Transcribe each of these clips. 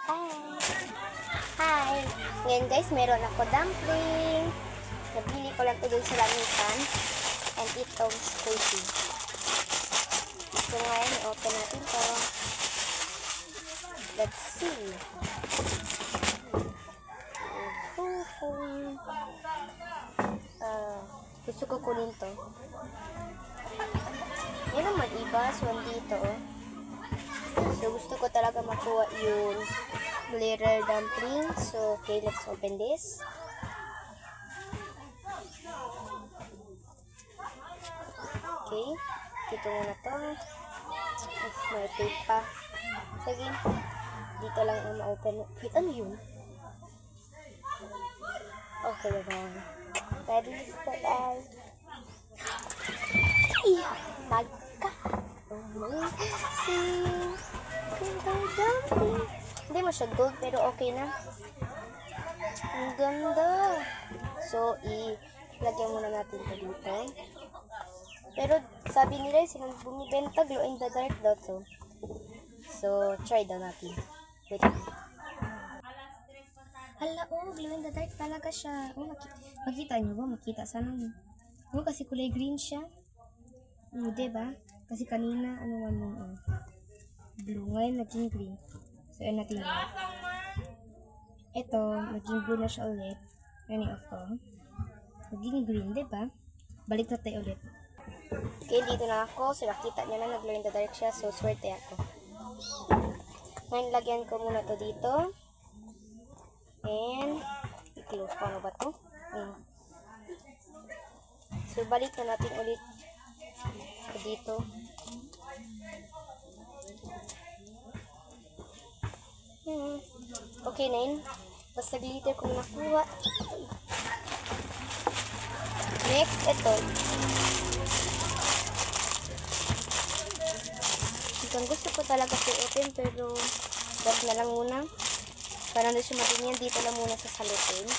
Hi! Hi! Ngayon guys, meron ako dumpling. Nabili ko lang ito dun sa lamisan. And itong squishy. So ngayon, i-open natin to. Let's see. Gusto ko kunin to. Yan naman iba. So, andito oh. So, gusto ko talaga makuha yung little dumpling. So, okay, let's open this. Okay. Dito muna to. May tape pa. Sige. Dito lang ang ma-open. Wait, ano yun? Okay, bye-bye. Ready to die. Ay! Magka! Amazing! Dumpling! Hindi mo siya gold, pero okay na. Ang ganda! So, ilagyan muna natin ito dito. Pero, sabi nila, sila bumibenta, glow in the dark daw to. So, try daw natin. Wait. Hala, oh, glow in the dark talaga siya. Oh, makita nyo ba? Makita sana mo. Oh, kasi kulay green siya. Oh, diba? Kasi kanina, ano man yun, oh. Blue. Ngayon, naging green. So, yun natin yun. Ito, naging blue na siya ulit. Yan off ko. Naging green, diba? Balik na tayo ulit. Okay, dito na ako. So, nakita nyo na, nag-glow in the dark siya. So, swerte ako. Ngayon, lagyan ko muna to dito. And, i-close ko. Ano ba to? So, balik na natin ulit dito. Okay na yun. Basta glitter ko nakuha. Next, ito. Itong gusto ko talaga i-open pero wag na lang muna. Para na siya matinyan, dito lang muna sa salutin.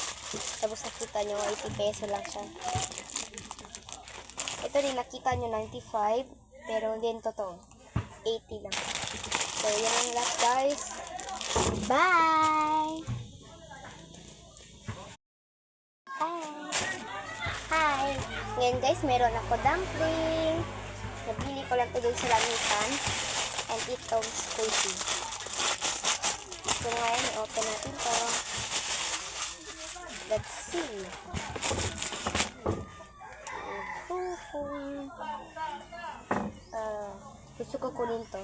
Tapos nakita nyo, 80 peso lang siya. Ito din, nakita nyo, 95. Pero hindi totoo. 80 lang. So, yan ang last guys. Bye! Hi! Hi! Ngayon guys, meron ako dumpling. Nabili ko lang ito dun sa lamisan. And itong squishy. So ngayon, i-open natin to. Let's see. Gusto ko kunin to.